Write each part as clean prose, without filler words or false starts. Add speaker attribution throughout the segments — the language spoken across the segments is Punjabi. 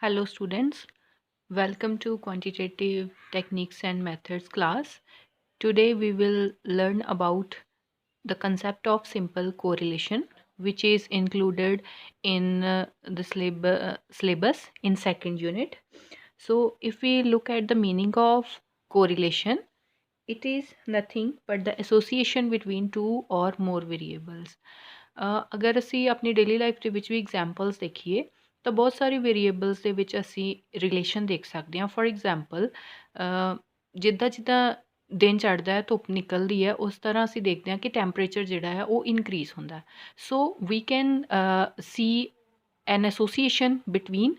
Speaker 1: Hello students, welcome to Quantitative Techniques and Methods class. Today we will learn about the concept of simple correlation, which is included in the syllabus in second unit. So if we look at the meaning of correlation, it is nothing but the association between two or more variables. ਅਗਰ ਅਸੀਂ ਆਪਣੀ ਡੇਲੀ ਲਾਈਫ ਦੇ ਵਿੱਚ ਵੀ ਐਗਜ਼ਾਮਪਲਸ ਦੇਖੀਏ ਤਾਂ ਬਹੁਤ ਸਾਰੇ ਵੇਰੀਏਬਲਸ ਦੇ ਵਿੱਚ ਅਸੀਂ ਰਿਲੇਸ਼ਨ ਦੇਖ ਸਕਦੇ ਹਾਂ। ਫੋਰ ਐਗਜ਼ਾਮਪਲ ਜਿੱਦਾਂ ਜਿੱਦਾਂ ਦਿਨ ਚੜ੍ਹਦਾ ਹੈ, ਧੁੱਪ ਨਿਕਲਦੀ ਹੈ, ਉਸ ਤਰ੍ਹਾਂ ਅਸੀਂ ਦੇਖਦੇ ਹਾਂ ਕਿ ਟੈਂਪਰੇਚਰ ਜਿਹੜਾ ਹੈ ਉਹ ਇਨਕਰੀਜ਼ ਹੁੰਦਾ। So we can see an association between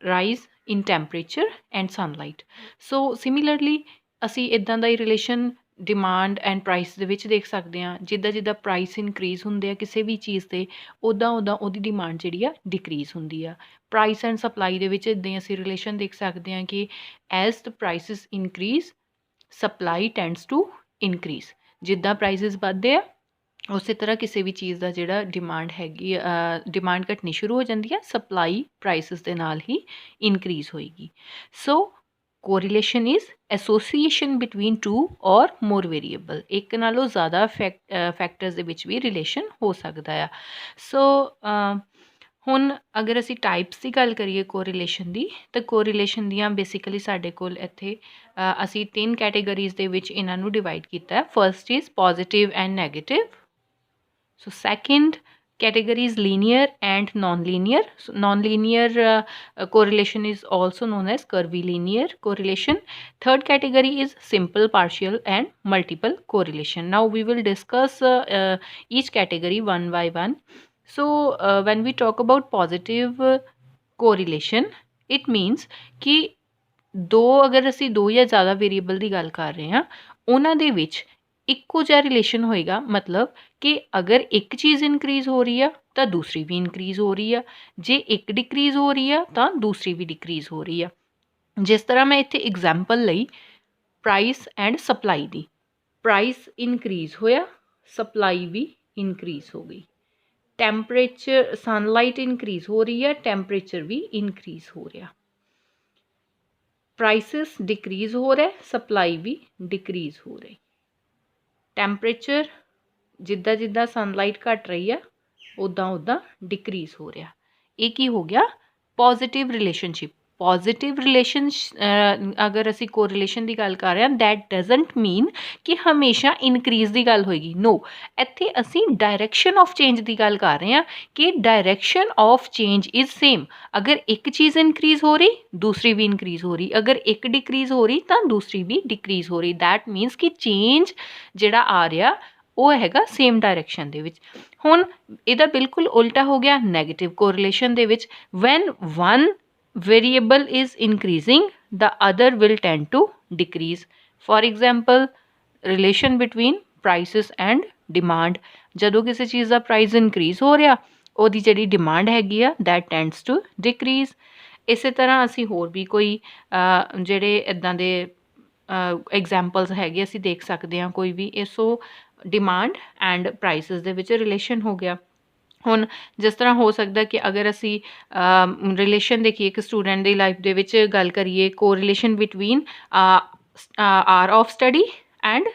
Speaker 1: rise in temperature and sunlight. So similarly ਅਸੀਂ ਇੱਦਾਂ ਦਾ ਹੀ ਰਿਲੇਸ਼ਨ ਡਿਮਾਂਡ ਐਂਡ ਪ੍ਰਾਈਸ ਦੇ ਵਿੱਚ ਦੇਖ ਸਕਦੇ ਹਾਂ। ਜਿੱਦਾਂ ਜਿੱਦਾਂ ਪ੍ਰਾਈਸ ਇਨਕਰੀਜ਼ ਹੁੰਦੇ ਆ ਕਿਸੇ ਵੀ ਚੀਜ਼ 'ਤੇ, ਉੱਦਾਂ ਉੱਦਾਂ ਉਹਦੀ ਡਿਮਾਂਡ ਜਿਹੜੀ ਆ ਡਿਕਰੀਜ਼ ਹੁੰਦੀ ਆ। ਪ੍ਰਾਈਸ ਐਂਡ ਸਪਲਾਈ ਦੇ ਵਿੱਚ ਇੱਦਾਂ ਅਸੀਂ ਰਿਲੇਸ਼ਨ ਦੇਖ ਸਕਦੇ ਹਾਂ ਕਿ as the prices increase supply tends to increase. ਜਿੱਦਾਂ ਪ੍ਰਾਈਸਿਸ ਵੱਧਦੇ ਆ ਉਸੇ ਤਰ੍ਹਾਂ ਕਿਸੇ ਵੀ ਚੀਜ਼ ਦਾ ਜਿਹੜਾ ਡਿਮਾਂਡ ਹੈਗੀ ਡਿਮਾਂਡ ਘਟਣੀ ਸ਼ੁਰੂ ਹੋ ਜਾਂਦੀ ਹੈ, ਸਪਲਾਈ ਪ੍ਰਾਈਸਿਸ ਦੇ ਨਾਲ ਹੀ ਇਨਕਰੀਜ਼ ਹੋਏਗੀ। So correlation is association between two or more variable. ਇੱਕ ਨਾਲੋਂ ਜ਼ਿਆਦਾ ਫੈਕਟਰਸ ਦੇ ਵਿੱਚ ਵੀ ਰਿਲੇਸ਼ਨ ਹੋ ਸਕਦਾ ਆ। ਸੋ ਹੁਣ ਅਗਰ ਅਸੀਂ ਟਾਈਪਸ ਦੀ ਗੱਲ ਕਰੀਏ ਕੋਰੀਲੇਸ਼ਨ ਦੀ, ਤਾਂ ਕੋਰੀਲੇਸ਼ਨ ਦੀਆਂ ਬੇਸਿਕਲੀ ਸਾਡੇ ਕੋਲ ਇੱਥੇ ਅਸੀਂ 3 ਕੈਟੇਗਰੀਜ਼ ਦੇ ਵਿੱਚ ਇਹਨਾਂ ਨੂੰ ਡਿਵਾਈਡ ਕੀਤਾ ਹੈ। First is positive and negative. So second category is linear and non-linear. So non-linear correlation is also known as curvilinear correlation. Third category is simple, partial and multiple correlation. Now we will discuss each category one by one. So when we talk about positive correlation, it means कि ਅਗਰ ਅਸੀਂ ਦੋ ਜਾਂ ਜ਼ਿਆਦਾ ਵੇਰੀਏਬਲ ਦੀ ਗੱਲ ਕਰ ਰਹੇ ਹਾਂ, ਉਹਨਾਂ ਦੇ ਵਿੱਚ ਇੱਕੋ ਜਿਹਾ ਰਿਲੇਸ਼ਨ ਹੋਏਗਾ। ਮਤਲਬ ਕਿ ਅਗਰ ਇੱਕ ਚੀਜ਼ ਇਨਕਰੀਜ਼ ਹੋ ਰਹੀ ਆ ਤਾਂ ਦੂਸਰੀ ਵੀ ਇਨਕਰੀਜ਼ ਹੋ ਰਹੀ ਆ, ਜੇ ਇੱਕ ਡਿਕਰੀਜ਼ ਹੋ ਰਹੀ ਆ ਤਾਂ ਦੂਸਰੀ ਵੀ ਡਿਕਰੀਜ਼ ਹੋ ਰਹੀ ਆ। ਜਿਸ ਤਰ੍ਹਾਂ ਮੈਂ ਇੱਥੇ ਐਗਜ਼ਾਮਪਲ ਲਈ price and supply the, price increase ਹੋਇਆ, ਸਪਲਾਈ ਵੀ ਇਨਕਰੀਜ਼ ਹੋ ਗਈ। ਟੈਂਪਰੇਚਰ, ਸਨਲਾਈਟ ਇਨਕਰੀਜ਼ ਹੋ ਰਹੀ ਆ, ਟੈਂਪਰੇਚਰ ਵੀ ਇਨਕਰੀਜ਼ ਹੋ ਰਿਹਾ। ਪ੍ਰਾਈਸਿਸ ਡਿਕਰੀਜ਼ ਹੋ ਰਿਹਾ, ਸਪਲਾਈ ਵੀ ਡਿਕਰੀਜ਼ ਹੋ ਰਹੀ। ਟੈਂਪਰੇਚਰ ਜਿੱਦਾਂ ਜਿੱਦਾਂ ਸਨਲਾਈਟ ਘਟ ਰਹੀ ਆ ਉੱਦਾਂ ਉੱਦਾਂ ਡਿਕਰੀਜ਼ ਹੋ ਰਿਹਾ। ਇਹ ਕੀ ਹੋ ਗਿਆ? Positive relationship. ਪੋਜ਼ੀਟਿਵ ਰਿਲੇਸ਼ਨ ਅਗਰ ਅਸੀਂ ਕੋਰਿਲੇਸ਼ਨ ਦੀ ਗੱਲ ਕਰ ਰਹੇ ਹਾਂ, ਦੈਟ ਡਜ਼ਨਟ ਮੀਨ ਕਿ ਹਮੇਸ਼ਾ ਇਨਕਰੀਜ਼ ਦੀ ਗੱਲ ਹੋਏਗੀ। ਨੋ, ਇੱਥੇ ਅਸੀਂ ਡਾਇਰੈਕਸ਼ਨ ਆਫ ਚੇਂਜ ਦੀ ਗੱਲ ਕਰ ਰਹੇ ਹਾਂ ਕਿ direction of change is same. ਅਗਰ ਇੱਕ ਚੀਜ਼ ਇਨਕਰੀਜ਼ ਹੋ ਰਹੀ, ਦੂਸਰੀ ਵੀ ਇਨਕਰੀਜ਼ ਹੋ ਰਹੀ। ਅਗਰ ਇੱਕ ਡਿਕਰੀਜ਼ ਹੋ ਰਹੀ ਤਾਂ ਦੂਸਰੀ ਵੀ ਡਿਕਰੀਜ਼ ਹੋ ਰਹੀ। ਦੈਟ ਮੀਨਸ ਕਿ ਚੇਂਜ ਜਿਹੜਾ ਆ ਰਿਹਾ ਉਹ ਹੈਗਾ ਸੇਮ ਡਾਇਰੈਕਸ਼ਨ ਦੇ ਵਿੱਚ। ਹੁਣ ਇਹਦਾ ਬਿਲਕੁਲ ਉਲਟਾ ਹੋ ਗਿਆ ਨੈਗੇਟਿਵ ਕੋਰਿਲੇਸ਼ਨ ਦੇ ਵਿੱਚ। When one variable is increasing, the other will tend to decrease. For example, relation between prices and demand. ਜਦੋਂ ਕਿਸੇ ਚੀਜ਼ ਦਾ ਪ੍ਰਾਈਸ ਇਨਕਰੀਜ਼ ਹੋ ਰਿਹਾ, ਉਹਦੀ ਜਿਹੜੀ ਡਿਮਾਂਡ ਹੈਗੀ ਆ that tends to decrease. ਇਸੇ ਤਰ੍ਹਾਂ ਅਸੀਂ ਹੋਰ ਵੀ ਕੋਈ ਜਿਹੜੇ ਇੱਦਾਂ ਦੇ ਐਗਜ਼ਾਮਪਲਸ ਹੈਗੇ ਅਸੀਂ ਦੇਖ ਸਕਦੇ ਹਾਂ ਕੋਈ ਵੀ। ਸੋ ਡਿਮਾਂਡ ਐਂਡ ਪ੍ਰਾਈਸਿਸ ਦੇ ਵਿੱਚ ਰਿਲੇਸ਼ਨ ਹੋ ਗਿਆ। ਹੁਣ ਜਿਸ ਤਰ੍ਹਾਂ ਹੋ ਸਕਦਾ ਕਿ ਅਗਰ ਅਸੀਂ ਰਿਲੇਸ਼ਨ ਦੇਖੀਏ ਇੱਕ ਸਟੂਡੈਂਟ ਦੀ ਲਾਈਫ ਦੇ ਵਿੱਚ ਗੱਲ ਕਰੀਏ, correlation between hours of study and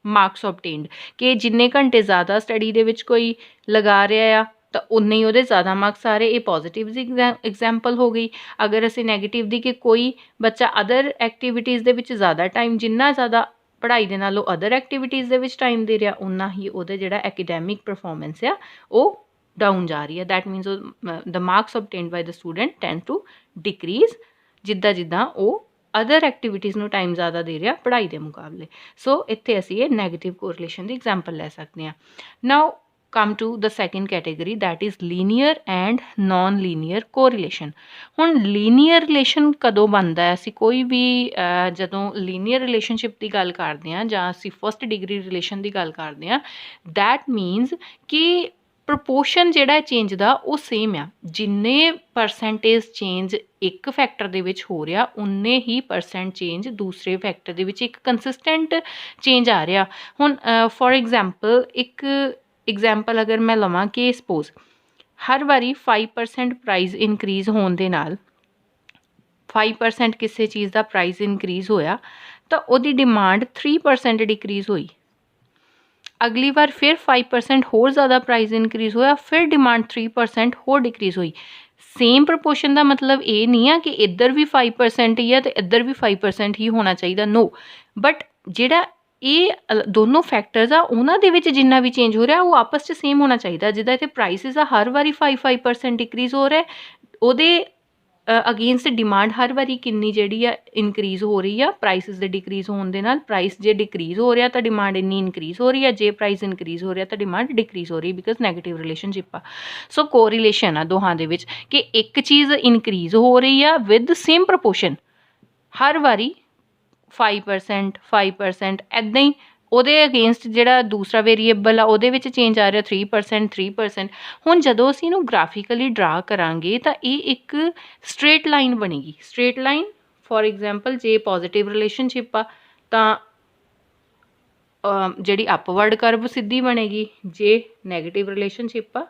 Speaker 1: marks obtained, ਕਿ ਜਿੰਨੇ ਘੰਟੇ ਜ਼ਿਆਦਾ ਸਟੱਡੀ ਦੇ ਵਿੱਚ ਕੋਈ ਲਗਾ ਰਿਹਾ ਆ ਤਾਂ ਉਨੇ ਹੀ ਉਹਦੇ ਜ਼ਿਆਦਾ ਮਾਰਕਸ ਆ ਰਹੇ। ਇਹ ਪੋਜ਼ੀਟਿਵ ਦੀ ਐਗਜ਼ਾਮਪਲ ਹੋ ਗਈ। ਅਗਰ ਅਸੀਂ ਨੈਗੇਟਿਵ ਦੀ ਕਿ ਕੋਈ ਬੱਚਾ ਅਦਰ ਐਕਟੀਵਿਟੀਜ਼ ਦੇ ਵਿੱਚ ਜ਼ਿਆਦਾ ਟਾਈਮ, ਜਿੰਨਾ ਜ਼ਿਆਦਾ ਪੜ੍ਹਾਈ ਦੇ ਨਾਲੋਂ ਅਦਰ ਐਕਟੀਵਿਟੀਜ਼ ਦੇ ਵਿੱਚ ਟਾਈਮ ਦੇ ਰਿਹਾ, ਉਨਾ ਹੀ ਉਹਦਾ ਜਿਹੜਾ ਐਕੈਡੈਮਿਕ ਪਰਫੋਰਮੈਂਸ ਆ ਉਹ ਡਾਊਨ ਜਾ ਰਹੀ ਹੈ। That means the marks obtained by the student tend to decrease ਜਿੱਦਾਂ ਜਿੱਦਾਂ ਉਹ ਅਦਰ ਐਕਟੀਵਿਟੀਜ਼ ਨੂੰ ਟਾਈਮ ਜ਼ਿਆਦਾ ਦੇ ਰਿਹਾ ਪੜ੍ਹਾਈ ਦੇ ਮੁਕਾਬਲੇ। ਸੋ ਇੱਥੇ ਅਸੀਂ ਇਹ ਨੈਗੇਟਿਵ ਕੋਰਿਲੇਸ਼ਨ ਦੀ ਐਗਜ਼ਾਮਪਲ ਲੈ ਸਕਦੇ ਹਾਂ। ਨਾਓ come to the second category, that is linear and non-linear correlation. ਹੁਣ ਲੀਨੀਅਰ ਰਿਲੇਸ਼ਨ ਕਦੋਂ ਬਣਦਾ ਹੈ? ਅਸੀਂ ਕੋਈ ਵੀ ਜਦੋਂ ਲੀਨੀਅਰ ਰਿਲੇਸ਼ਨਸ਼ਿਪ ਦੀ ਗੱਲ ਕਰਦੇ ਹਾਂ ਜਾਂ ਅਸੀਂ ਫਸਟ ਡਿਗਰੀ ਰਿਲੇਸ਼ਨ ਦੀ ਗੱਲ ਕਰਦੇ ਹਾਂ, ਦੈਟ ਮੀਨਸ ਕਿ ਪ੍ਰਪੋਰਸ਼ਨ ਜਿਹੜਾ ਚੇਂਜ ਦਾ ਉਹ ਸੇਮ ਆ। ਜਿੰਨੇ ਪਰਸੈਂਟੇਜ ਚੇਂਜ ਇੱਕ ਫੈਕਟਰ ਦੇ ਵਿੱਚ ਹੋ ਰਿਹਾ, ਉਨੇ ਹੀ ਪਰਸੈਂਟ ਚੇਂਜ ਦੂਸਰੇ ਫੈਕਟਰ ਦੇ ਵਿੱਚ ਇੱਕ ਕੰਸਿਸਟੈਂਟ ਚੇਂਜ ਆ ਰਿਹਾ। ਹੁਣ ਫੋਰ ਐਗਜ਼ਾਮਪਲ ਇੱਕ ਐਗਜ਼ਾਮਪਲ ਅਗਰ ਮੈਂ ਲਵਾਂ ਕਿ ਸਪੋਜ਼ ਹਰ ਵਾਰੀ 5% ਪ੍ਰਾਈਸ ਇਨਕਰੀਜ਼ ਹੋਣ ਦੇ ਨਾਲ 5% ਕਿਸੇ ਚੀਜ਼ ਦਾ ਪ੍ਰਾਈਸ ਇਨਕਰੀਜ਼ ਹੋਇਆ ਤਾਂ ਉਹਦੀ ਡਿਮਾਂਡ 3% ਡਿਕਰੀਜ਼ ਹੋਈ। ਅਗਲੀ ਵਾਰ ਫਿਰ 5% ਹੋਰ ਜ਼ਿਆਦਾ ਪ੍ਰਾਈਸ ਇਨਕਰੀਜ਼ ਹੋਇਆ, ਫਿਰ ਡਿਮਾਂਡ 3% ਹੋਰ ਡਿਕਰੀਜ਼ ਹੋਈ। ਸੇਮ ਪ੍ਰਪੋਰਸ਼ਨ ਦਾ ਮਤਲਬ ਇਹ ਨਹੀਂ ਆ ਕਿ ਇੱਧਰ ਵੀ 5% ਹੀ ਆ ਅਤੇ ਇੱਧਰ ਵੀ 5% ਹੀ ਹੋਣਾ ਚਾਹੀਦਾ, ਨੋ। ਬਟ ਜਿਹੜਾ ਇਹ ਦੋਨੋਂ ਫੈਕਟਰਸ ਆ ਉਹਨਾਂ ਦੇ ਵਿੱਚ ਜਿੰਨਾ ਵੀ ਚੇਂਜ ਹੋ ਰਿਹਾ ਉਹ ਆਪਸ 'ਚ ਸੇਮ ਹੋਣਾ ਚਾਹੀਦਾ। ਜਿੱਦਾਂ ਇੱਥੇ ਪ੍ਰਾਈਸਿਸ ਆ ਹਰ ਵਾਰੀ 5% ਡਿਕਰੀਜ਼ ਹੋ ਰਿਹਾ, ਉਹਦੇ ਅਗੇਂਸਟ ਡਿਮਾਂਡ ਹਰ ਵਾਰੀ ਕਿੰਨੀ ਜਿਹੜੀ ਆ ਇਨਕਰੀਜ਼ ਹੋ ਰਹੀ ਆ। ਪ੍ਰਾਈਸਿਸ ਦੇ ਡਿਕਰੀਜ਼ ਹੋਣ ਦੇ ਨਾਲ ਪ੍ਰਾਈਸ ਜੇ ਡਿਕਰੀਜ਼ ਹੋ ਰਿਹਾ ਤਾਂ ਡਿਮਾਂਡ ਇੰਨੀ ਇਨਕਰੀਜ਼ ਹੋ ਰਹੀ ਆ, ਜੇ ਪ੍ਰਾਈਸ ਇਨਕਰੀਜ਼ ਹੋ ਰਿਹਾ ਤਾਂ ਡਿਮਾਂਡ ਡਿਕਰੀਜ਼ ਹੋ ਰਹੀ, ਬਿਕਾਜ਼ ਨੈਗੇਟਿਵ ਰਿਲੇਸ਼ਨਸ਼ਿਪ ਆ। ਸੋ ਕੋਰੀਲੇਸ਼ਨ ਆ ਦੋਹਾਂ ਦੇ ਵਿੱਚ ਕਿ ਇੱਕ ਚੀਜ਼ ਇਨਕਰੀਜ਼ ਹੋ ਰਹੀ ਆ ਵਿਦ ਸੇਮ ਪ੍ਰਪੋਰਸ਼ਨ ਹਰ ਵਾਰੀ 5% ਇੱਦਾਂ ਹੀ। ਉਹਦੇ ਅਗੇਂਸਟ ਜਿਹੜਾ ਦੂਸਰਾ ਵੇਰੀਏਬਲ ਆ ਉਹਦੇ ਵਿੱਚ ਚੇਂਜ ਆ ਰਿਹਾ 3%। ਹੁਣ ਜਦੋਂ ਅਸੀਂ ਇਹਨੂੰ ਗ੍ਰਾਫਿਕਲੀ ਡਰਾ ਕਰਾਂਗੇ ਤਾਂ ਇਹ ਇੱਕ ਸਟ੍ਰੇਟ ਲਾਈਨ ਬਣੇਗੀ। ਸਟ੍ਰੇਟ ਲਾਈਨ ਫੋਰ ਐਗਜ਼ਾਮਪਲ ਜੇ ਪੋਜ਼ੀਟਿਵ ਰਿਲੇਸ਼ਨਸ਼ਿਪ ਆ ਤਾਂ ਜਿਹੜੀ ਅਪਵਰਡ ਕਰਵ ਸਿੱਧੀ ਬਣੇਗੀ, ਜੇ ਨੈਗੇਟਿਵ ਰਿਲੇਸ਼ਨਸ਼ਿਪ ਆ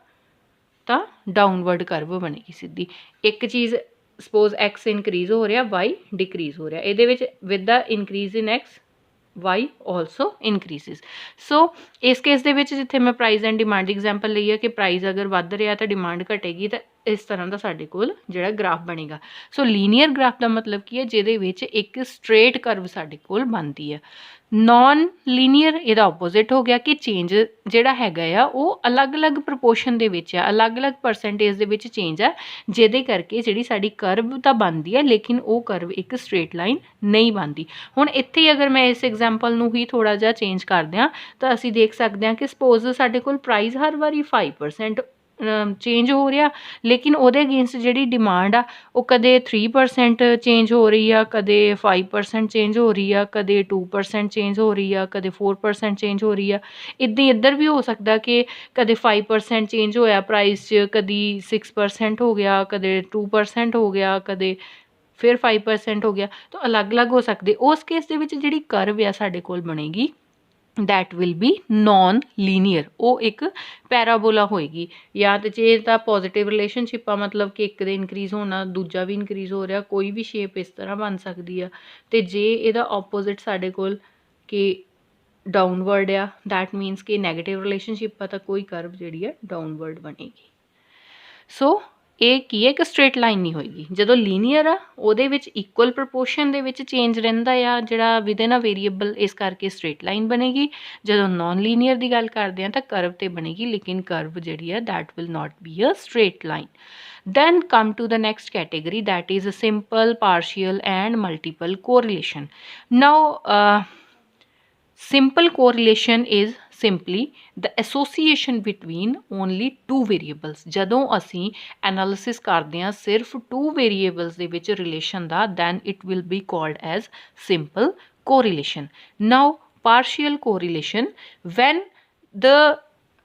Speaker 1: ਤਾਂ ਡਾਊਨਵਰਡ ਕਰਵ ਬਣੇਗੀ ਸਿੱਧੀ। ਇੱਕ ਚੀਜ਼ ਸਪੋਜ਼ ਐਕਸ ਇਨਕਰੀਜ਼ ਹੋ ਰਿਹਾ, ਵਾਈ ਡਿਕਰੀਜ਼ ਹੋ ਰਿਹਾ, ਇਹਦੇ ਵਿੱਚ with the increase in x y also increases. So ਇਸ ਕੇਸ ਦੇ ਵਿੱਚ ਜਿੱਥੇ ਮੈਂ ਪ੍ਰਾਈਸ ਐਂਡ ਡਿਮਾਂਡ ਦੀ ਐਗਜ਼ਾਮਪਲ ਲਈ ਹੈ ਕਿ ਪ੍ਰਾਈਸ ਅਗਰ ਵੱਧ ਰਿਹਾ ਤਾਂ ਡਿਮਾਂਡ ਘਟੇਗੀ, ਤਾਂ ਇਸ ਤਰ੍ਹਾਂ ਦਾ ਸਾਡੇ ਕੋਲ ਜਿਹੜਾ ਗ੍ਰਾਫ ਬਣੇਗਾ। ਸੋ ਲੀਨੀਅਰ ਗ੍ਰਾਫ ਦਾ ਮਤਲਬ ਕੀ ਹੈ, ਜਿਹਦੇ ਵਿੱਚ ਇੱਕ ਸਟ੍ਰੇਟ ਕਰਵ ਸਾਡੇ ਕੋਲ ਬਣਦੀ ਹੈ। ਨੋਨ ਲੀਨੀਅਰ ਇਹਦਾ ਆਪੋਜ਼ਿਟ ਹੋ ਗਿਆ ਕਿ ਚੇਂਜ ਜਿਹੜਾ ਹੈਗਾ ਆ ਉਹ ਅਲੱਗ-ਅਲੱਗ ਪ੍ਰਪੋਰਸ਼ਨ ਦੇ ਵਿੱਚ ਆ, ਅਲੱਗ-ਅਲੱਗ ਪਰਸੈਂਟੇਜ ਦੇ ਵਿੱਚ ਚੇਂਜ ਆ, ਜਿਹਦੇ ਕਰਕੇ ਜਿਹੜੀ ਸਾਡੀ ਕਰਵ ਤਾਂ ਬਣਦੀ ਹੈ ਲੇਕਿਨ ਉਹ ਕਰਵ ਇੱਕ ਸਟ੍ਰੇਟ ਲਾਈਨ ਨਹੀਂ ਬਣਦੀ। ਹੁਣ ਇੱਥੇ ਅਗਰ ਮੈਂ ਇਸ ਐਗਜ਼ਾਮਪਲ ਨੂੰ ਹੀ ਥੋੜ੍ਹਾ ਜਿਹਾ ਚੇਂਜ ਕਰਦੇ ਹਾਂ ਤਾਂ ਅਸੀਂ ਦੇਖ ਸਕਦੇ ਹਾਂ ਕਿ ਸਪੋਜ਼ ਸਾਡੇ ਕੋਲ ਪ੍ਰਾਈਸ ਹਰ ਵਾਰੀ 5% ਚੇਂਜ ਹੋ ਰਿਹਾ, ਲੇਕਿਨ ਉਹਦੇ ਅਗੇਂਸਟ ਜਿਹੜੀ ਡਿਮਾਂਡ ਆ ਉਹ ਕਦੇ 3% ਚੇਂਜ ਹੋ ਰਹੀ ਆ, ਕਦੇ 5% ਚੇਂਜ ਹੋ ਰਹੀ ਆ, ਕਦੇ 2% ਚੇਂਜ ਹੋ ਰਹੀ ਆ, ਕਦੇ 4% ਚੇਂਜ ਹੋ ਰਹੀ ਆ। ਇੱਦਾਂ ਇੱਧਰ ਵੀ ਹੋ ਸਕਦਾ ਕਿ ਕਦੇ 5% ਚੇਂਜ ਹੋਇਆ ਪ੍ਰਾਈਸ 'ਚ, ਕਦੀ 6% ਹੋ ਗਿਆ, ਕਦੇ 2% ਹੋ ਗਿਆ, ਕਦੇ ਫਿਰ 5% ਹੋ ਗਿਆ, ਤਾਂ ਅਲੱਗ-ਅਲੱਗ ਹੋ ਸਕਦੇ। ਉਸ ਕੇਸ ਦੇ ਵਿੱਚ ਜਿਹੜੀ ਕਰਵ ਆ ਸਾਡੇ ਕੋਲ ਬਣੇਗੀ that will B non linear, ਉਹ ਇੱਕ ਪੈਰਾਬੋਲਾ ਹੋਏਗੀ। ਜਾਂ ਤਾਂ ਜੇ ਤਾਂ ਪੋਜ਼ੀਟਿਵ ਰਿਲੇਸ਼ਨਸ਼ਿਪ ਆ ਮਤਲਬ ਕਿ ਇੱਕ ਦੇ ਇਨਕਰੀਜ਼ ਹੋਣਾ ਦੂਜਾ ਵੀ ਇਨਕਰੀਜ਼ ਹੋ ਰਿਹਾ, ਕੋਈ ਵੀ ਸ਼ੇਪ ਇਸ ਤਰ੍ਹਾਂ ਬਣ ਸਕਦੀ ਆ। ਅਤੇ ਜੇ ਇਹਦਾ ਆਪੋਜ਼ਿਟ ਸਾਡੇ ਕੋਲ ਕਿ ਡਾਊਨਵਰਡ ਆ, ਦੈਟ ਮੀਨਸ ਕਿ ਨੈਗੇਟਿਵ ਰਿਲੇਸ਼ਨਸ਼ਿਪ ਆ, ਤਾਂ ਕੋਈ ਕਰਵ ਜਿਹੜੀ ਆ ਡਾਊਨਵਰਡ ਬਣੇਗੀ। ਸੋ ਇਹ ਕੀ ਹੈ, ਇੱਕ ਸਟ੍ਰੇਟ ਲਾਈਨ ਨਹੀਂ ਹੋਏਗੀ। ਜਦੋਂ ਲੀਨੀਅਰ ਆ ਉਹਦੇ ਵਿੱਚ ਇਕੁਅਲ ਪ੍ਰਪੋਰਸ਼ਨ ਦੇ ਵਿੱਚ ਚੇਂਜ ਰਹਿੰਦਾ ਆ ਜਿਹੜਾ ਵਿਦਿਨ ਅ ਵੇਰੀਏਬਲ, ਇਸ ਕਰਕੇ ਸਟ੍ਰੇਟ ਲਾਈਨ ਬਣੇਗੀ। ਜਦੋਂ ਨੋਨ ਲੀਨੀਅਰ ਦੀ ਗੱਲ ਕਰਦੇ ਹਾਂ ਤਾਂ ਕਰਵ 'ਤੇ ਬਣੇਗੀ, ਲੇਕਿਨ ਕਰਵ ਜਿਹੜੀ ਆ that will not be a straight line. Then come to the next category, that is a simple, partial and multiple correlation. Now simple correlation is simply the association between only two variables. ਜਦੋਂ ਅਸੀਂ analysis ਕਰਦੇ ਹਾਂ ਸਿਰਫ two variables ਦੇ ਵਿੱਚ relation the, then it will be called as simple correlation. Now partial correlation, when the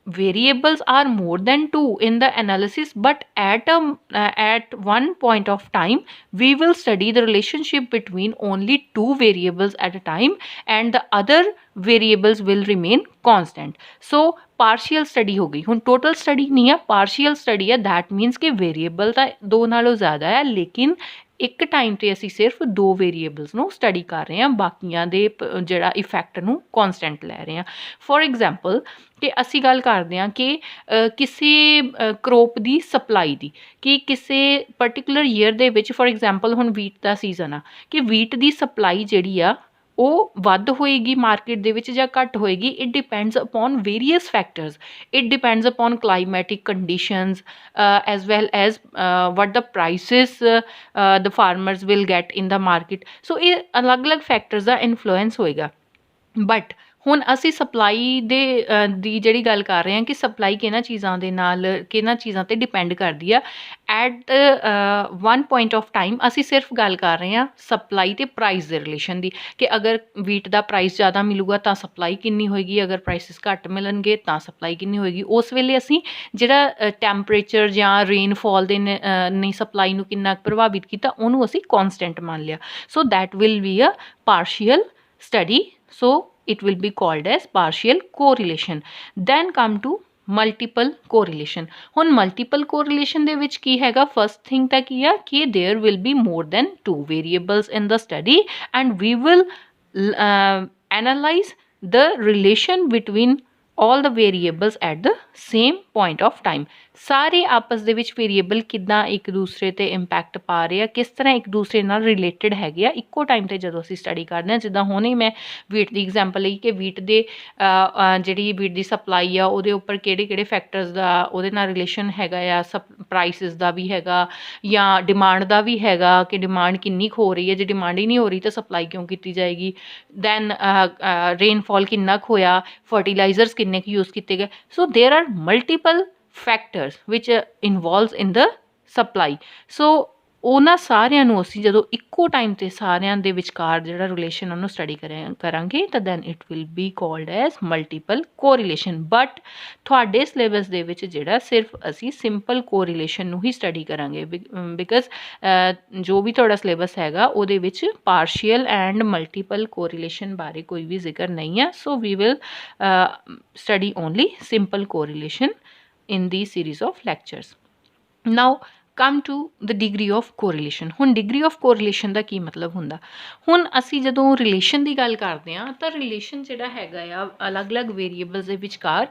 Speaker 1: variables are more than two in the analysis, but at one point of time we will study the relationship between only two variables at a time and the other variables will remain constant. So partial study ਹੋ ਗਈ। ਹੁਣ total study ਨਹੀਂ ਆ, partial study ਆ, that means ਕਿ variable ਤਾਂ ਦੋ ਨਾਲੋਂ ਜ਼ਿਆਦਾ ਆ, ਲੇਕਿਨ ਇੱਕ ਟਾਈਮ 'ਤੇ ਅਸੀਂ ਸਿਰਫ ਦੋ ਵੇਰੀਏਬਲਸ ਨੂੰ ਸਟੱਡੀ ਕਰ ਰਹੇ ਹਾਂ, ਬਾਕੀਆਂ ਦੇ ਜਿਹੜਾ ਇਫੈਕਟ ਨੂੰ ਕੌਨਸਟੈਂਟ ਲੈ ਰਹੇ ਹਾਂ। ਫੋਰ ਐਗਜ਼ਾਮਪਲ ਕਿ ਅਸੀਂ ਗੱਲ ਕਰਦੇ ਹਾਂ ਕਿ ਕਿਸੇ ਕਰੋਪ ਦੀ ਸਪਲਾਈ ਦੀ, ਕਿ ਕਿਸੇ ਪਰਟੀਕੂਲਰ ਈਅਰ ਦੇ ਵਿੱਚ ਫੋਰ ਐਗਜ਼ਾਮਪਲ ਹੁਣ ਵੀਟ ਦਾ ਸੀਜ਼ਨ ਆ, ਕਿ ਵੀਟ ਦੀ ਸਪਲਾਈ ਜਿਹੜੀ ਆ ਉਹ ਵੱਧ ਹੋਏਗੀ ਮਾਰਕੀਟ ਦੇ ਵਿੱਚ ਜਾਂ ਘੱਟ ਹੋਏਗੀ। It depends upon various factors. It depends upon climatic conditions as well as what the prices the farmers will get in the market. ਸੋ ਇਹ ਅਲੱਗ-ਅਲੱਗ ਫੈਕਟਰਸ ਦਾ ਇਨਫਲੂਐਂਸ ਹੋਏਗਾ। ਬਟ ਹੁਣ ਅਸੀਂ ਸਪਲਾਈ ਦੀ ਜਿਹੜੀ ਗੱਲ ਕਰ ਰਹੇ ਹਾਂ ਕਿ ਸਪਲਾਈ ਕਿਹਨਾਂ ਚੀਜ਼ਾਂ ਦੇ ਨਾਲ, ਕਿਹਨਾਂ ਚੀਜ਼ਾਂ 'ਤੇ ਡਿਪੈਂਡ ਕਰਦੀ ਆ। At one point of time ਅਸੀਂ ਸਿਰਫ ਗੱਲ ਕਰ ਰਹੇ ਹਾਂ ਸਪਲਾਈ ਅਤੇ ਪ੍ਰਾਈਸ ਦੇ ਰਿਲੇਸ਼ਨ ਦੀ, ਕਿ ਅਗਰ ਵੀਟ ਦਾ ਪ੍ਰਾਈਸ ਜ਼ਿਆਦਾ ਮਿਲੂਗਾ ਤਾਂ ਸਪਲਾਈ ਕਿੰਨੀ ਹੋਏਗੀ, ਅਗਰ ਪ੍ਰਾਈਸਿਸ ਘੱਟ ਮਿਲਣਗੇ ਤਾਂ ਸਪਲਾਈ ਕਿੰਨੀ ਹੋਏਗੀ। ਉਸ ਵੇਲੇ ਅਸੀਂ ਜਿਹੜਾ ਟੈਂਪਰੇਚਰ ਜਾਂ ਰੇਨਫਾਲ ਦੇ ਨੇ ਸਪਲਾਈ ਨੂੰ ਕਿੰਨਾ ਪ੍ਰਭਾਵਿਤ ਕੀਤਾ ਉਹਨੂੰ ਅਸੀਂ ਕੌਨਸਟੈਂਟ ਮੰਨ ਲਿਆ। So that will be a partial study, so it will be called as partial correlation. Then come to multiple correlation. ਹੁਣ ਮਲਟੀਪਲ ਕੋਰਿਲੇਸ਼ਨ ਦੇ ਵਿੱਚ ਕੀ ਹੈਗਾ, ਫਸਟ ਥਿੰਗ ਤਾਂ ਕੀ ਆ ਕਿ there will be more than 2 variables in the study and we will analyse the relation between all the variables at the same point of time। ਸਾਰੇ ਆਪਸ ਦੇ ਵਿੱਚ ਵੇਰੀਏਬਲ ਕਿੱਦਾਂ ਇੱਕ ਦੂਸਰੇ 'ਤੇ ਇੰਪੈਕਟ ਪਾ ਰਹੇ ਆ, ਕਿਸ ਤਰ੍ਹਾਂ ਇੱਕ ਦੂਸਰੇ ਨਾਲ ਰਿਲੇਟਡ ਹੈਗੇ ਆ ਇੱਕੋ ਟਾਈਮ 'ਤੇ ਜਦੋਂ ਅਸੀਂ ਸਟੱਡੀ ਕਰਦੇ ਹਾਂ। ਜਿੱਦਾਂ ਹੁਣੇ ਮੈਂ ਵੀਟ ਦੀ ਐਗਜ਼ਾਮਪਲ ਲਈ ਕਿ ਵੀਟ ਦੇ ਜਿਹੜੀ ਵੀਟ ਦੀ ਸਪਲਾਈ ਆ ਉਹਦੇ ਉੱਪਰ ਕਿਹੜੇ ਕਿਹੜੇ ਫੈਕਟਰਸ ਦਾ ਉਹਦੇ ਨਾਲ ਰਿਲੇਸ਼ਨ ਹੈਗਾ ਆ, ਪ੍ਰਾਈਸਿਸ ਦਾ ਵੀ ਹੈਗਾ ਜਾਂ ਡਿਮਾਂਡ ਦਾ ਵੀ ਹੈਗਾ ਕਿ ਡਿਮਾਂਡ ਕਿੰਨੀ ਕੁ ਹੋ ਰਹੀ ਹੈ, ਜੇ ਡਿਮਾਂਡ ਹੀ ਨਹੀਂ ਹੋ ਰਹੀ ਤਾਂ ਸਪਲਾਈ ਕਿਉਂ ਕੀਤੀ ਜਾਏਗੀ। ਦੈਨ ਰੇਨਫਾਲ ਕਿੰਨਾ ਕੁ ਹੋਇਆ, ਫਰਟੀਲਾਈਜ਼ਰਸ ਕਿੰਨੇ ਕੁ ਯੂਜ਼ ਕੀਤੇ ਗਏ। So there are multiple factors which involves in the supply. So ਉਹਨਾਂ ਸਾਰਿਆਂ ਨੂੰ ਅਸੀਂ ਜਦੋਂ ਇੱਕੋ ਟਾਈਮ 'ਤੇ ਸਾਰਿਆਂ ਦੇ ਵਿਚਕਾਰ ਜਿਹੜਾ ਰਿਲੇਸ਼ਨ ਉਹਨੂੰ ਸਟੱਡੀ ਕਰਾਂਗੇ ਤਾਂ then it will be called as multiple correlation. But ਤੁਹਾਡੇ ਸਿਲੇਬਸ ਦੇ ਵਿੱਚ ਜਿਹੜਾ ਸਿਰਫ ਅਸੀਂ ਸਿੰਪਲ ਕੋਰਿਲੇਸ਼ਨ ਨੂੰ ਹੀ ਸਟੱਡੀ ਕਰਾਂਗੇ ਬਿਕਾਜ਼ ਜੋ ਵੀ ਤੁਹਾਡਾ ਸਿਲੇਬਸ ਹੈਗਾ ਉਹਦੇ ਵਿੱਚ ਪਾਰਸ਼ੀਅਲ ਐਂਡ ਮਲਟੀਪਲ ਕੋਰਿਲੇਸ਼ਨ ਬਾਰੇ ਕੋਈ ਵੀ ਜ਼ਿਕਰ ਨਹੀਂ ਹੈ। So we will study only simple correlation in the series of lectures। Now come to the degree of correlation। ਹੁਣ degree of correlation ਦਾ ਕੀ ਮਤਲਬ ਹੁੰਦਾ, ਹੁਣ ਅਸੀਂ ਜਦੋਂ ਰਿਲੇਸ਼ਨ ਦੀ ਗੱਲ ਕਰਦੇ ਹਾਂ ਤਾਂ ਰਿਲੇਸ਼ਨ ਜਿਹੜਾ ਹੈਗਾ ਆ ਅਲੱਗ-ਅਲੱਗ ਵੇਰੀਏਬਲਸ ਦੇ ਵਿਚਕਾਰ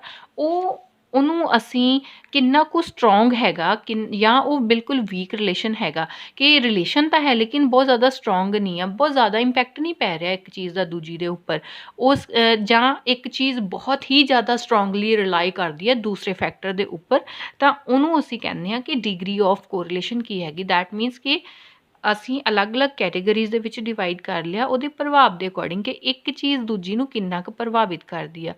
Speaker 1: ਉਹਨੂੰ ਅਸੀਂ ਕਿੰਨਾ ਕੁ ਸਟਰੋਂਗ ਹੈਗਾ ਜਾਂ ਉਹ ਬਿਲਕੁਲ ਵੀਕ ਰਿਲੇਸ਼ਨ ਹੈਗਾ ਕਿ ਰਿਲੇਸ਼ਨ ਤਾਂ ਹੈ ਲੇਕਿਨ ਬਹੁਤ ਜ਼ਿਆਦਾ ਸਟਰੋਂਗ ਨਹੀਂ ਆ, ਬਹੁਤ ਜ਼ਿਆਦਾ ਇੰਪੈਕਟ ਨਹੀਂ ਪੈ ਰਿਹਾ ਇੱਕ ਚੀਜ਼ ਦਾ ਦੂਜੀ ਦੇ ਉੱਪਰ, ਉਸ ਜਾਂ ਇੱਕ ਚੀਜ਼ ਬਹੁਤ ਹੀ ਜ਼ਿਆਦਾ ਸਟਰੋਂਗਲੀ ਰਿਲਾਈ ਕਰਦੀ ਹੈ ਦੂਸਰੇ ਫੈਕਟਰ ਦੇ ਉੱਪਰ, ਤਾਂ ਉਹਨੂੰ ਅਸੀਂ ਕਹਿੰਦੇ ਹਾਂ ਕਿ ਡਿਗਰੀ ਆਫ ਕੋਰਿਲੇਸ਼ਨ ਕੀ ਹੈਗੀ। ਦੈਟ ਮੀਨਸ ਕਿ ਅਸੀਂ ਅਲੱਗ-ਅਲੱਗ ਕੈਟੇਗਰੀਜ਼ ਦੇ ਵਿੱਚ ਡਿਵਾਈਡ ਕਰ ਲਿਆ ਉਹਦੇ ਪ੍ਰਭਾਵ ਦੇ ਅਕੋਰਡਿੰਗ ਕਿ ਇੱਕ ਚੀਜ਼ ਦੂਜੀ ਨੂੰ ਕਿੰਨਾ ਕੁ ਪ੍ਰਭਾਵਿਤ ਕਰਦੀ ਆ।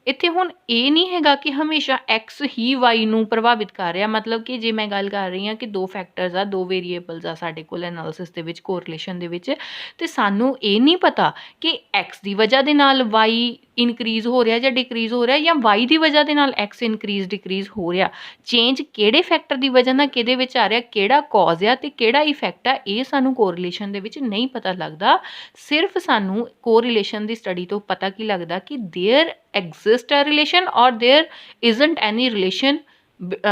Speaker 1: ਇੱਥੇ ਹੁਣ ਇਹ ਨਹੀਂ ਹੈਗਾ ਕਿ ਹਮੇਸ਼ਾ ਐਕਸ ਹੀ ਵਾਈ ਨੂੰ ਪ੍ਰਭਾਵਿਤ ਕਰ ਰਿਹਾ, ਮਤਲਬ ਕਿ ਜੇ ਮੈਂ ਗੱਲ ਕਰ ਰਹੀ ਹਾਂ ਕਿ 2 ਫੈਕਟਰਸ ਆ, 2 ਵੇਰੀਏਬਲਸ ਆ ਸਾਡੇ ਕੋਲ ਐਨਾਲਿਸਿਸ ਦੇ ਵਿੱਚ ਕੋਰਿਲੇਸ਼ਨ ਦੇ ਵਿੱਚ, ਅਤੇ ਸਾਨੂੰ ਇਹ ਨਹੀਂ ਪਤਾ ਕਿ ਐਕਸ ਦੀ ਵਜ੍ਹਾ ਦੇ ਨਾਲ ਵਾਈ ਇਨਕਰੀਜ਼ ਹੋ ਰਿਹਾ ਜਾਂ ਡਿਕਰੀਜ਼ ਹੋ ਰਿਹਾ ਜਾਂ ਵਾਈ ਦੀ ਵਜ੍ਹਾ ਦੇ ਨਾਲ ਐਕਸ ਇਨਕਰੀਜ਼ ਡਿਕਰੀਜ਼ ਹੋ ਰਿਹਾ। ਚੇਂਜ ਕਿਹੜੇ ਫੈਕਟਰ ਦੀ ਵਜ੍ਹਾ ਨਾਲ ਕਿਹਦੇ ਵਿੱਚ ਆ ਰਿਹਾ, ਕਿਹੜਾ ਕੌਜ਼ ਆ ਅਤੇ ਕਿਹੜਾ ਇਫੈਕਟ ਆ, ਇਹ ਸਾਨੂੰ ਕੋਰਿਲੇਸ਼ਨ ਦੇ ਵਿੱਚ ਨਹੀਂ ਪਤਾ ਲੱਗਦਾ। ਸਿਰਫ ਸਾਨੂੰ ਕੋਰਿਲੇਸ਼ਨ ਦੀ ਸਟੱਡੀ ਤੋਂ ਪਤਾ ਕੀ ਲੱਗਦਾ ਕਿ there exist a relation or there isn't any relation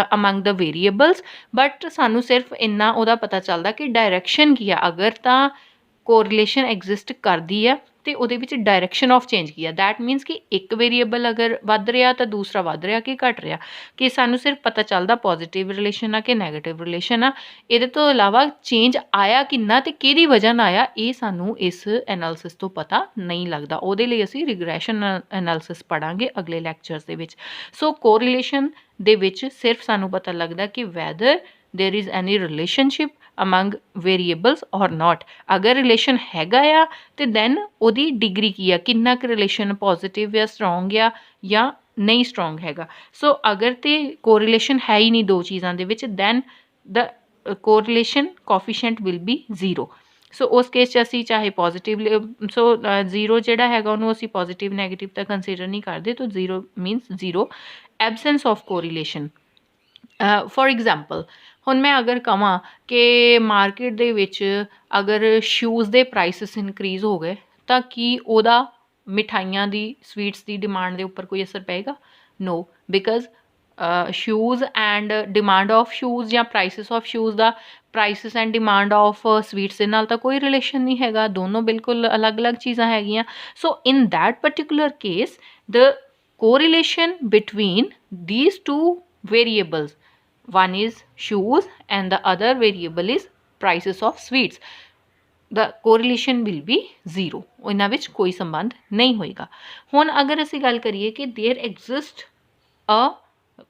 Speaker 1: among the variables, but ਸਾਨੂੰ ਸਿਰਫ ਇੰਨਾ ਉਹਦਾ ਪਤਾ ਚੱਲਦਾ ਕਿ ਡਾਇਰੈਕਸ਼ਨ ਕੀ ਆ। ਅਗਰ ਤਾਂ ਕੋਰਿਲੇਸ਼ਨ ਐਗਜ਼ਿਸਟ ਕਰਦੀ ਆ ਅਤੇ ਉਹਦੇ ਵਿੱਚ ਡਾਇਰੈਕਸ਼ਨ ਆਫ ਚੇਂਜ ਕੀ ਆ। ਦੈਟ ਮੀਨਸ ਕਿ ਇੱਕ ਵੇਰੀਏਬਲ ਅਗਰ ਵੱਧ ਰਿਹਾ ਤਾਂ ਦੂਸਰਾ ਵੱਧ ਰਿਹਾ ਕਿ ਘਟ ਰਿਹਾ, ਕਿ ਸਾਨੂੰ ਸਿਰਫ ਪਤਾ ਚੱਲਦਾ ਪੋਜ਼ੀਟਿਵ ਰਿਲੇਸ਼ਨ ਆ ਕਿ ਨੈਗੇਟਿਵ ਰਿਲੇਸ਼ਨ ਆ। ਇਹਦੇ ਤੋਂ ਇਲਾਵਾ ਚੇਂਜ ਆਇਆ ਕਿੰਨਾ ਅਤੇ ਕਿਹਦੀ ਵਜ੍ਹਾ ਨਾਲ ਆਇਆ ਇਹ ਸਾਨੂੰ ਇਸ ਐਨਾਲਿਸਿਸ ਤੋਂ ਪਤਾ ਨਹੀਂ ਲੱਗਦਾ। ਉਹਦੇ ਲਈ ਅਸੀਂ ਰਿਗਰੈਸ਼ਨ ਐਨਾਲਿਸਿਸ ਪੜ੍ਹਾਂਗੇ ਅਗਲੇ ਲੈਕਚਰਸ ਦੇ ਵਿੱਚ। ਸੋ ਕੋਰਿਲੇਸ਼ਨ ਦੇ ਵਿੱਚ ਸਿਰਫ ਸਾਨੂੰ ਪਤਾ ਲੱਗਦਾ ਕਿ weather there is any relationship among variables ਔਰ ਨਾਟ। ਅਗਰ ਰਿਲੇਸ਼ਨ ਹੈਗਾ ਆ ਅਤੇ ਦੈਨ ਉਹਦੀ ਡਿਗਰੀ ਕੀ ਆ, ਕਿੰਨਾ ਕੁ ਰਿਲੇਸ਼ਨ ਪੋਜ਼ੀਟਿਵ ਜਾਂ ਸਟਰੋਂਗ ਆ ਜਾਂ ਨਹੀਂ ਸਟਰੋਂਗ ਹੈਗਾ। ਸੋ ਅਗਰ ਤਾਂ ਕੋਰਿਲੇਸ਼ਨ ਹੈ ਹੀ ਨਹੀਂ 2 ਚੀਜ਼ਾਂ ਦੇ ਵਿੱਚ then the correlation coefficient will be 0। So ਉਸ ਕੇਸ 'ਚ ਅਸੀਂ ਚਾਹੇ ਪੋਜ਼ੀਟਿਵ ਸੋ 0 ਜਿਹੜਾ ਹੈਗਾ ਉਹਨੂੰ ਅਸੀਂ ਪੋਜ਼ੀਟਿਵ ਨੈਗੇਟਿਵ ਤਾਂ ਕੰਸੀਡਰ ਨਹੀਂ ਕਰਦੇ, ਤਾਂ 0 means 0 absence of correlation. For example ਹੁਣ ਮੈਂ ਅਗਰ ਕਹਾਂ ਕਿ ਮਾਰਕੀਟ ਦੇ ਵਿੱਚ ਅਗਰ ਸ਼ੂਜ਼ ਦੇ ਪ੍ਰਾਈਸਿਸ ਇਨਕਰੀਜ਼ ਹੋ ਗਏ ਤਾਂ ਕੀ ਉਹਦਾ ਮਿਠਾਈਆਂ ਦੀ ਸਵੀਟਸ ਦੀ ਡਿਮਾਂਡ ਦੇ ਉੱਪਰ ਕੋਈ ਅਸਰ ਪਏਗਾ? No, because shoes and demand of shoes ਜਾਂ ਪ੍ਰਾਈਸਿਸ ਆਫ ਸ਼ੂਜ਼ ਦਾ prices and demand of sweets ਦੇ ਨਾਲ ਤਾਂ ਕੋਈ ਰਿਲੇਸ਼ਨ ਨਹੀਂ ਹੈਗਾ, ਦੋਨੋਂ ਬਿਲਕੁਲ ਅਲੱਗ-ਅਲੱਗ ਚੀਜ਼ਾਂ ਹੈਗੀਆਂ। So in that particular case the correlation between these 2 variables, one is shoes and the other variable is prices of sweets, the correlation will be 0। ਇਹਨਾਂ ਵਿੱਚ ਕੋਈ ਸੰਬੰਧ ਨਹੀਂ ਹੋਏਗਾ। ਹੁਣ ਅਗਰ ਅਸੀਂ ਗੱਲ ਕਰੀਏ ਕਿ there exist a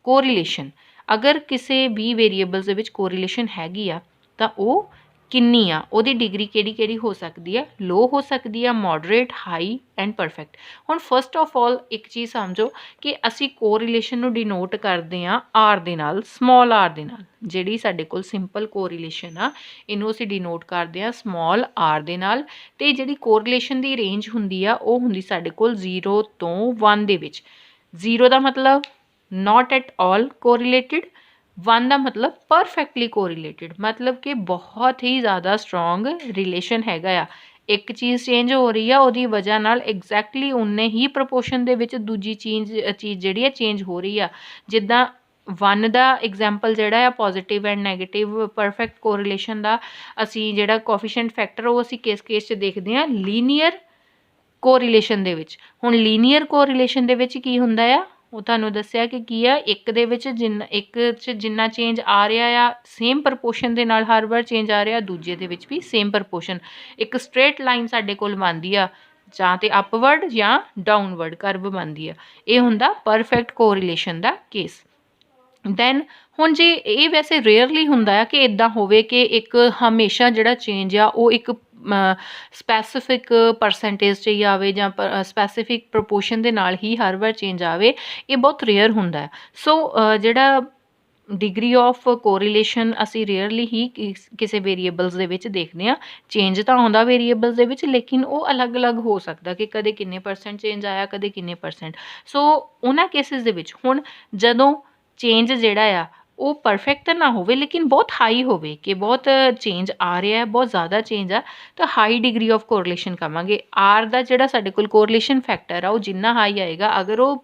Speaker 1: correlation, ਅਗਰ ਕਿਸੇ ਵੀ ਵੇਰੀਏਬਲਸ ਦੇ ਵਿੱਚ ਕੋਰਿਲੇਸ਼ਨ ਹੈਗੀ ਆ ਤਾਂ ਉਹ ਕਿੰਨੀ ਆ, ਉਹਦੀ ਡਿਗਰੀ ਕਿਹੜੀ ਹੋ ਸਕਦੀ ਆ, ਲੋ ਹੋ ਸਕਦੀ ਆ, ਮੋਡਰੇਟ, ਹਾਈ ਐਂਡ ਪਰਫੈਕਟ। ਹੁਣ ਫਸਟ ਆਫ ਆਲ ਇੱਕ ਚੀਜ਼ ਸਮਝੋ ਕਿ ਅਸੀਂ ਕੋਰਿਲੇਸ਼ਨ ਨੂੰ ਡਿਨੋਟ ਕਰਦੇ ਹਾਂ ਆਰ ਦੇ ਨਾਲ, ਸਮੋਲ ਆਰ ਦੇ ਨਾਲ। ਜਿਹੜੀ ਸਾਡੇ ਕੋਲ ਸਿੰਪਲ ਕੋਰਿਲੇਸ਼ਨ ਆ ਇਹਨੂੰ ਅਸੀਂ ਡਿਨੋਟ ਕਰਦੇ ਹਾਂ ਸਮੋਲ ਆਰ ਦੇ ਨਾਲ, ਅਤੇ ਜਿਹੜੀ ਕੋਰਿਲੇਸ਼ਨ ਦੀ ਰੇਂਜ ਹੁੰਦੀ ਆ ਉਹ ਹੁੰਦੀ ਸਾਡੇ ਕੋਲ 0 ਤੋਂ 1 ਦੇ ਵਿੱਚ। 0 ਦਾ ਮਤਲਬ not at all correlated, 1 ਦਾ ਮਤਲਬ ਪਰਫੈਕਟਲੀ ਕੋਰਿਲੇਟਿਡ, ਮਤਲਬ ਕਿ ਬਹੁਤ ਹੀ ਜ਼ਿਆਦਾ ਸਟਰੋਂਗ ਰਿਲੇਸ਼ਨ ਹੈਗਾ ਆ ਇੱਕ ਚੀਜ਼ ਚੇਂਜ ਹੋ ਰਹੀ ਆ, ਉਹਦੀ ਵਜ੍ਹਾ ਨਾਲ ਐਗਜ਼ੈਕਟਲੀ ਉਨੇ ਹੀ ਪ੍ਰਪੋਰਸ਼ਨ ਦੇ ਵਿੱਚ ਦੂਜੀ ਚੀਜ਼ ਜਿਹੜੀ ਹੈ ਚੇਂਜ ਹੋ ਰਹੀ ਆ। ਜਿੱਦਾਂ 1 ਦਾ ਐਗਜ਼ਾਮਪਲ ਜਿਹੜਾ ਆ positive and negative perfect correlation ਦਾ ਅਸੀਂ ਜਿਹੜਾ ਕੋਫੀਸ਼ੀਐਂਟ ਫੈਕਟਰ ਉਹ ਅਸੀਂ ਕਿਸ ਕੇਸ 'ਚ ਦੇਖਦੇ ਹਾਂ, ਲੀਨੀਅਰ ਕੋਰਿਲੇਸ਼ਨ ਦੇ ਵਿੱਚ। ਹੁਣ ਲੀਨੀਅਰ ਕੋਰਿਲੇਸ਼ਨ ਦੇ ਵਿੱਚ ਕੀ ਹੁੰਦਾ ਆ, ਉਹ ਤੁਹਾਨੂੰ ਦੱਸਿਆ ਕਿ ਕੀ ਆ, ਇੱਕ ਦੇ ਵਿੱਚ ਜਿੰਨਾ ਚੇਂਜ ਆ ਰਿਹਾ ਆ ਸੇਮ ਪ੍ਰਪੋਰਸ਼ਨ ਦੇ ਨਾਲ ਹਰ ਵਾਰ ਚੇਂਜ ਆ ਰਿਹਾ, ਦੂਜੇ ਦੇ ਵਿੱਚ ਵੀ ਸੇਮ ਪ੍ਰਪੋਰਸ਼ਨ। ਇੱਕ ਸਟ੍ਰੇਟ ਲਾਈਨ ਸਾਡੇ ਕੋਲ ਬਣਦੀ ਆ, ਜਾਂ ਤੇ ਅਪਵਰਡ ਜਾਂ ਡਾਊਨਵਰਡ ਕਰਵ ਬਣਦੀ ਆ। ਇਹ ਹੁੰਦਾ ਪਰਫੈਕਟ ਕੋਰਿਲੇਸ਼ਨ ਦਾ ਕੇਸ। ਦੈਨ ਹੁਣ ਜੇ ਇਹ ਵੈਸੇ ਰੇਅਰਲੀ ਹੁੰਦਾ ਆ ਕਿ ਇੱਦਾਂ ਹੋਵੇ ਕਿ ਇੱਕ ਹਮੇਸ਼ਾ ਜਿਹੜਾ ਚੇਂਜ ਆ ਉਹ ਇੱਕ ਸਪੈਸੀਫਿਕ ਪਰਸੈਂਟੇਜ 'ਚ ਹੀ ਆਵੇ ਜਾਂ ਸਪੈਸੀਫਿਕ ਪ੍ਰਪੋਰਸ਼ਨ ਦੇ ਨਾਲ ਹੀ ਹਰ ਵਾਰ ਚੇਂਜ ਆਵੇ, ਇਹ ਬਹੁਤ ਰੇਅਰ ਹੁੰਦਾ ਹੈ। ਸੋ ਜਿਹੜਾ ਡਿਗਰੀ ਆਫ ਕੋਰਿਲੇਸ਼ਨ ਅਸੀਂ ਰੇਅਰਲੀ ਹੀ ਕਿਸੇ ਵੇਰੀਏਬਲਸ ਦੇ ਵਿੱਚ ਦੇਖਦੇ ਹਾਂ। ਚੇਂਜ ਤਾਂ ਆਉਂਦਾ ਵੇਰੀਏਬਲਸ ਦੇ ਵਿੱਚ, ਲੇਕਿਨ ਉਹ ਅਲੱਗ-ਅਲੱਗ ਹੋ ਸਕਦਾ ਕਿ ਕਦੇ ਕਿੰਨੇ % ਚੇਂਜ ਆਇਆ, ਕਦੇ ਕਿੰਨੇ %। ਸੋ ਉਹਨਾਂ ਕੇਸਿਸ ਦੇ ਵਿੱਚ ਹੁਣ ਜਦੋਂ ਚੇਂਜ ਜਿਹੜਾ ਆ ਉਹ ਪਰਫੈਕਟ ਤਾਂ ਨਾ ਹੋਵੇ ਲੇਕਿਨ ਬਹੁਤ ਹਾਈ ਹੋਵੇ, ਕਿ ਬਹੁਤ ਚੇਂਜ ਆ ਰਿਹਾ ਹੈ, ਬਹੁਤ ਜ਼ਿਆਦਾ ਚੇਂਜ ਆ, ਤਾਂ ਹਾਈ ਡਿਗਰੀ ਆਫ ਕੋਰਿਲੇਸ਼ਨ ਕਹਾਂਗੇ। ਆਰ ਦਾ ਜਿਹੜਾ ਸਾਡੇ ਕੋਲ ਕੋਰਿਲੇਸ਼ਨ ਫੈਕਟਰ ਆ ਉਹ ਜਿੰਨਾ ਹਾਈ ਆਏਗਾ, ਅਗਰ ਉਹ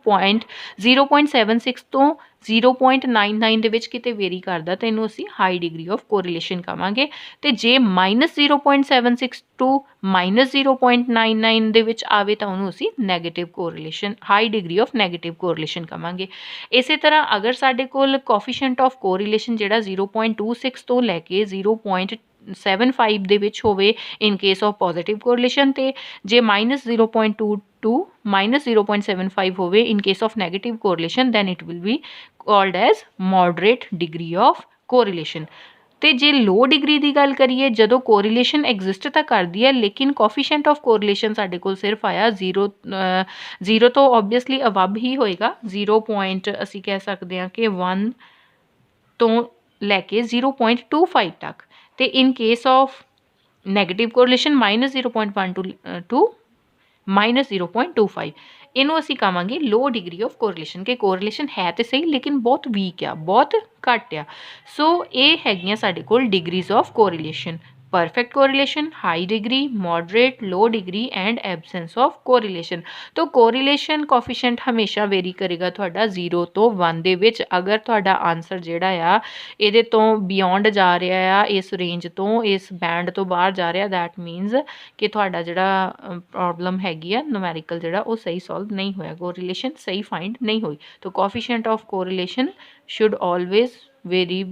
Speaker 1: 0.76 ਤੋਂ 0.99 ਦੇ ਵਿੱਚ ਕਿਤੇ ਵੇਰੀ ਕਰਦਾ ਤਾਂ ਇਹਨੂੰ ਅਸੀਂ ਹਾਈ ਡਿਗਰੀ ਆਫ ਕੋਰਿਲੇਸ਼ਨ ਕਹਾਂਗੇ। ਅਤੇ ਜੇ -0.76 ਟੂ -0.99 ਦੇ ਵਿੱਚ ਆਵੇ ਤਾਂ ਉਹਨੂੰ ਅਸੀਂ negative correlation, high degree of negative correlation ਕਹਾਂਗੇ। ਇਸੇ ਤਰ੍ਹਾਂ ਅਗਰ ਸਾਡੇ ਕੋਲ ਕੋਫੀਸ਼ੀਐਂਟ ਆਫ ਕੋਰਿਲੇਸ਼ਨ ਜਿਹੜਾ 0.26 ਤੋਂ ਲੈ ਕੇ 0.75 ਦੇ ਵਿੱਚ ਹੋਵੇ in case of positive correlation, ਅਤੇ ਜੇ -0.2 to -0.75 ਹੋਵੇ in case of negative correlation, then it will be called as moderate degree of correlation. ਅਤੇ ਜੇ ਲੋ ਡਿਗਰੀ ਦੀ ਗੱਲ ਕਰੀਏ, ਜਦੋਂ ਕੋਰਿਲੇਸ਼ਨ ਐਗਜ਼ਿਸਟ ਤਾਂ ਕਰਦੀ ਹੈ ਲੇਕਿਨ ਕੋਫੀਸ਼ੀਐਂਟ ਆਫ ਕੋਰਿਲੇਸ਼ਨ ਸਾਡੇ ਕੋਲ ਸਿਰਫ ਆਇਆ 0 ਤੋਂ ਓਬਵੀਅਸਲੀ ਅਬਵ ਹੀ ਹੋਏਗਾ, 0 ਅਸੀਂ ਕਹਿ ਸਕਦੇ ਹਾਂ ਕਿ 1 ਤੋਂ ਲੈ ਕੇ 0.25 ਤੱਕ। ਅਤੇ ਇਨ case of negative correlation -0.1 to -0.25, ਇਹਨੂੰ ਅਸੀਂ ਕਹਾਂਗੇ ਲੋ ਡਿਗਰੀ ਆਫ ਕੋਰਿਲੇਸ਼ਨ, ਕਿ ਕੋਰਿਲੇਸ਼ਨ ਹੈ ਤੇ ਸਹੀ ਲੇਕਿਨ ਬਹੁਤ ਵੀਕ ਆ, ਬਹੁਤ ਘੱਟ ਆ। ਸੋ ਇਹ ਹੈਗੀਆਂ ਸਾਡੇ ਕੋਲ degrees of correlation: perfect correlation, high degree, moderate, low degree and absence of correlation. ਤਾਂ ਕੋਰਿਲੇਸ਼ਨ ਕੋਫੀਸ਼ੀਐਂਟ ਹਮੇਸ਼ਾ ਵੇਰੀ ਕਰੇਗਾ ਤੁਹਾਡਾ 0 ਤੋਂ 1 ਦੇ ਵਿੱਚ। ਅਗਰ ਤੁਹਾਡਾ ਆਨਸਰ ਜਿਹੜਾ ਆ ਇਹਦੇ ਤੋਂ ਬਿਯੋਂਡ ਜਾ ਰਿਹਾ ਆ, ਇਸ ਰੇਂਜ ਤੋਂ, ਇਸ ਬੈਂਡ ਤੋਂ ਬਾਹਰ ਜਾ ਰਿਹਾ, ਦੈਟ ਮੀਨਸ ਕਿ ਤੁਹਾਡਾ ਜਿਹੜਾ ਪ੍ਰੋਬਲਮ ਹੈਗੀ ਆ ਨੂਮੈਰੀਕਲ ਜਿਹੜਾ ਉਹ ਸਹੀ ਸੋਲਵ ਨਹੀਂ ਹੋਇਆ, ਕੋਰਿਲੇਸ਼ਨ ਸਹੀ ਫਾਈਂਡ ਨਹੀਂ ਹੋਈ। ਤਾਂ coefficient of correlation should always vary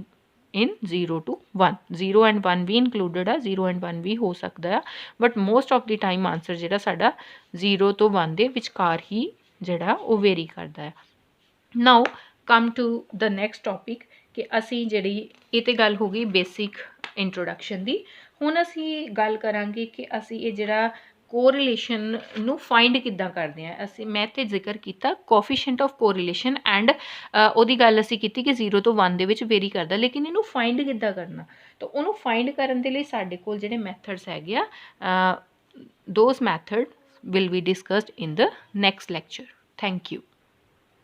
Speaker 1: in 0 to 1, 0 and 1 ਵੀ included ਆ, 0 and 1 ਵੀ ਹੋ ਸਕਦਾ ਆ, but most of the time answer ਜਿਹੜਾ ਸਾਡਾ 0 ਤੋਂ 1 ਦੇ ਵਿਚਕਾਰ ਹੀ ਜਿਹੜਾ ਉਹ ਵੇਰੀ ਕਰਦਾ ਹੈ। Now come to the next topic, ਕਿ ਅਸੀਂ ਜਿਹੜੀ ਇਹ ਤਾਂ ਗੱਲ ਹੋ ਗਈ ਬੇਸਿਕ ਇੰਟਰੋਡਕਸ਼ਨ ਦੀ। ਹੁਣ ਅਸੀਂ ਗੱਲ ਕਰਾਂਗੇ ਕਿ ਅਸੀਂ ਇਹ ਜਿਹੜਾ ਕੋਰਿਲੇਸ਼ਨ ਨੂੰ ਫਾਈਂਡ ਕਿੱਦਾਂ ਕਰਦੇ ਹਾਂ। ਮੈਂ ਤੇ ਜ਼ਿਕਰ ਕੀਤਾ ਕੋਫੀਸ਼ੀਐਂਟ ਆਫ ਕੋਰਿਲੇਸ਼ਨ ਐਂਡ ਉਹਦੀ ਗੱਲ ਅਸੀਂ ਕੀਤੀ ਕਿ 0 ਤੋਂ 1 ਦੇ ਵਿੱਚ ਵੇਰੀ ਕਰਦਾ, ਲੇਕਿਨ ਇਹਨੂੰ ਫਾਈਂਡ ਕਿੱਦਾਂ ਕਰਨਾ। ਤਾਂ ਉਹਨੂੰ ਫਾਈਂਡ ਕਰਨ ਦੇ ਲਈ ਸਾਡੇ ਕੋਲ ਜਿਹੜੇ ਮੈਥਡਸ ਹੈਗੇ ਆ, those method will be discussed in the next lecture. Thank you.